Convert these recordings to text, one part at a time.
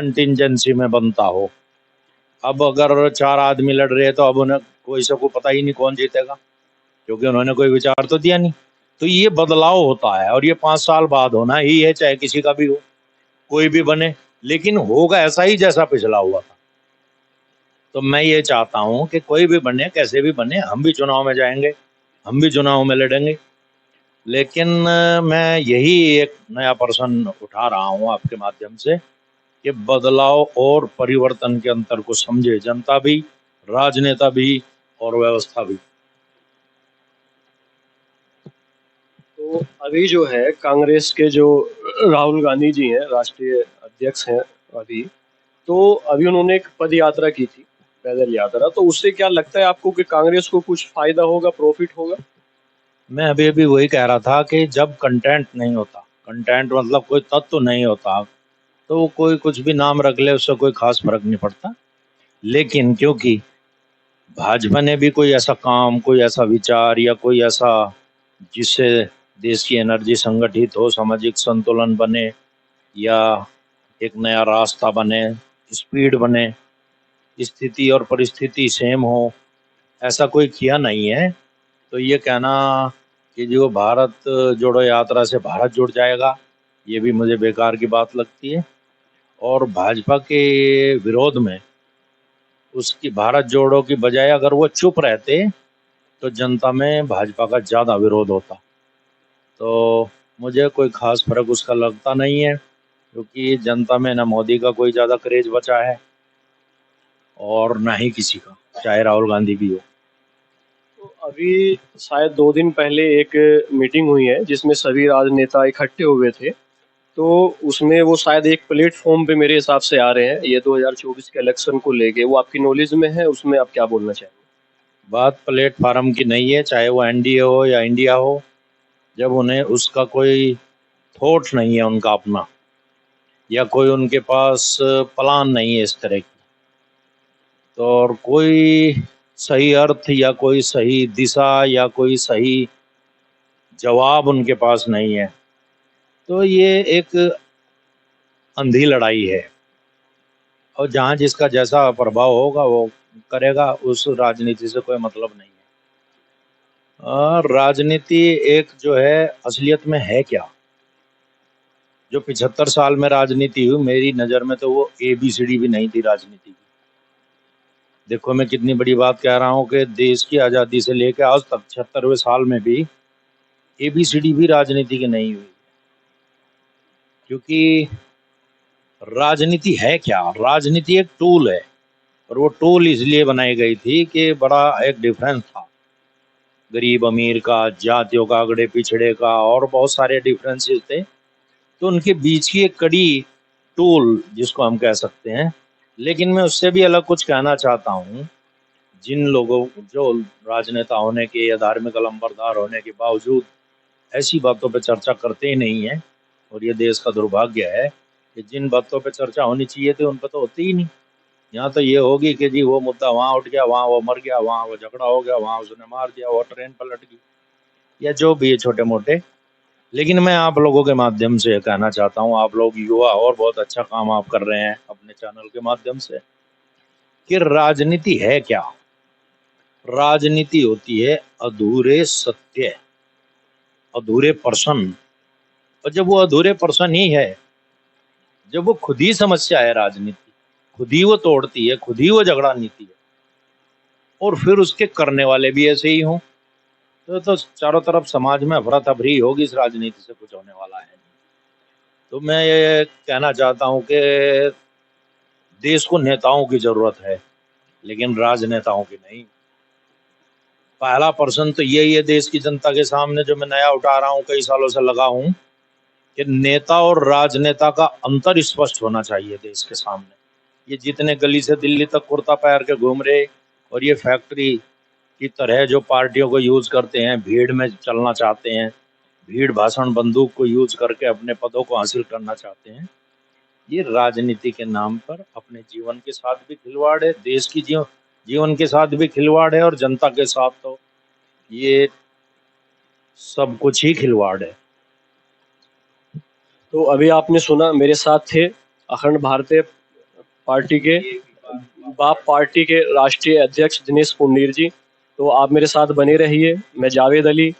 Contingency में बनता हो। अब अगर 4 आदमी लड़ रहे हैं तो अब उन्हें कोई से को पता ही नहीं कौन जीतेगा, क्योंकि उन्होंने कोई विचार तो दिया नहीं। तो ये बदलाव होता है और ये 5 साल बाद होना ही है, चाहे किसी का भी हो, कोई भी बने, लेकिन होगा ऐसा ही जैसा पिछला हुआ था। तो मैं ये चाहता हूं कि कोई भी बने, कैसे भी बने, हम भी चुनाव में जाएंगे, हम भी चुनाव में लड़ेंगे, लेकिन मैं यही एक नया प्रश्न उठा रहा हूं आपके माध्यम से कि बदलाव और परिवर्तन के अंतर को समझे जनता भी, राजनेता भी और व्यवस्था भी। तो अभी जो है कांग्रेस के जो राहुल गांधी जी हैं, राष्ट्रीय अध्यक्ष हैं अभी, तो अभी उन्होंने एक पद यात्रा की थी, पैदल यात्रा। तो उससे क्या लगता है आपको कि कांग्रेस को कुछ फायदा होगा, प्रॉफिट होगा? मैं अभी अभी वही कह रहा था कि जब कंटेंट नहीं होता, कंटेंट मतलब कोई तत्व नहीं होता, तो कोई कुछ भी नाम रख ले, उससे कोई खास फर्क नहीं पड़ता। लेकिन क्योंकि भाजपा ने भी कोई ऐसा काम, कोई ऐसा विचार या कोई ऐसा जिससे देश की एनर्जी संगठित हो, सामाजिक संतुलन बने या एक नया रास्ता बने, स्पीड बने, स्थिति और परिस्थिति सेम हो, ऐसा कोई किया नहीं है। तो ये कहना कि जो भारत जोड़ो यात्रा से भारत जुड़ जाएगा, ये भी मुझे बेकार की बात लगती है। और भाजपा के विरोध में उसकी भारत जोड़ो की बजाय अगर वो चुप रहते तो जनता में भाजपा का ज़्यादा विरोध होता। तो मुझे कोई खास फर्क उसका लगता नहीं है, क्योंकि जनता में ना मोदी का कोई ज़्यादा क्रेज बचा है और ना ही किसी का, चाहे राहुल गांधी भी हो। तो अभी शायद 2 दिन पहले एक मीटिंग हुई है जिसमें सभी राजनेता इकट्ठे हुए थे। तो उसमें वो शायद एक प्लेटफॉर्म पे मेरे हिसाब से आ रहे हैं, ये 2024 के इलेक्शन को लेके। वो आपकी नॉलेज में है? उसमें आप क्या बोलना चाहेंगे? बात प्लेटफार्म की नहीं है, चाहे वो एनडीए हो या इंडिया हो, जब उन्हें उसका कोई थॉट नहीं है उनका अपना, या कोई उनके पास प्लान नहीं है इस तरह की, तो और कोई सही अर्थ या कोई सही दिशा या कोई सही जवाब उनके पास नहीं है, तो ये एक अंधी लड़ाई है। और जहाँ जिसका जैसा प्रभाव होगा वो करेगा, उस राजनीति से कोई मतलब नहीं है। राजनीति एक जो है असलियत में है क्या, जो 75 साल में राजनीति हुई, मेरी नज़र में तो वो ABCD भी नहीं थी राजनीति की। देखो मैं कितनी बड़ी बात कह रहा हूँ कि देश की आज़ादी से लेकर आज तक 76वें साल में भी ABCD भी राजनीति की नहीं हुई, क्योंकि राजनीति है क्या, राजनीति एक टूल है, और वो टूल इसलिए बनाई गई थी कि बड़ा एक डिफरेंस था गरीब अमीर का, जातियों का, अगड़े पिछड़े का, और बहुत सारे डिफरेंसेस थे। तो उनके बीच की एक कड़ी टूल जिसको हम कह सकते हैं। लेकिन मैं उससे भी अलग कुछ कहना चाहता हूँ, जिन लोगों जो राजनेता होने के या धार्मिक अलंबरदार होने के बावजूद ऐसी बातों पर चर्चा करते ही नहीं है, और ये देश का दुर्भाग्य है कि जिन बातों पर चर्चा होनी चाहिए थी उन पर तो होती ही नहीं। यहाँ तो ये होगी कि जी वो मुद्दा वहाँ उठ गया, वहाँ वो मर गया, वहाँ वो झगड़ा हो गया, वहाँ उसने मार दिया, वो ट्रेन पलट गई, या जो भी है छोटे मोटे। लेकिन मैं आप लोगों के माध्यम से कहना चाहता हूँ, आप लोग युवा और बहुत अच्छा काम आप कर रहे हैं अपने चैनल के माध्यम से, कि राजनीति है क्या। राजनीति होती है अधूरे सत्य, अधूरे प्रश्न। और जब वो अधूरे प्रश्न ही है, जब वो खुद ही समस्या है, राजनीति खुद ही वो तोड़ती है, खुद ही वो झगड़ा नीति है, और फिर उसके करने वाले भी ऐसे ही हों, तो चारों तरफ समाज में अफरा तफरी होगी, इस राजनीति से कुछ होने वाला है नहीं। तो मैं ये कहना चाहता हूँ कि देश को नेताओं की जरूरत है, लेकिन राजनेताओं की नहीं। पहला प्रश्न तो यही है देश की जनता के सामने, जो मैं नया उठा रहा हूँ, कई सालों से लगा हूँ, कि नेता और राजनेता का अंतर स्पष्ट होना चाहिए देश के सामने। ये जितने गली से दिल्ली तक कुर्ता पहन के घूम रहे, और ये फैक्ट्री की तरह जो पार्टियों को यूज करते हैं, भीड़ में चलना चाहते हैं, भीड़ भाषण बंदूक को यूज करके अपने पदों को हासिल करना चाहते हैं, ये राजनीति के नाम पर अपने जीवन के साथ भी खिलवाड़ है, देश की जीवन के साथ भी खिलवाड़ है, और जनता के साथ तो ये सब कुछ ही खिलवाड़ है। तो अभी आपने सुना, मेरे साथ थे अखंड भारतीय पार्टी के बाप पार्टी के राष्ट्रीय अध्यक्ष दिनेश पुन्नीर जी। तो आप मेरे साथ बने रहिए। मैं जावेद अली,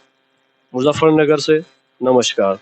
मुजफ्फरनगर से। नमस्कार।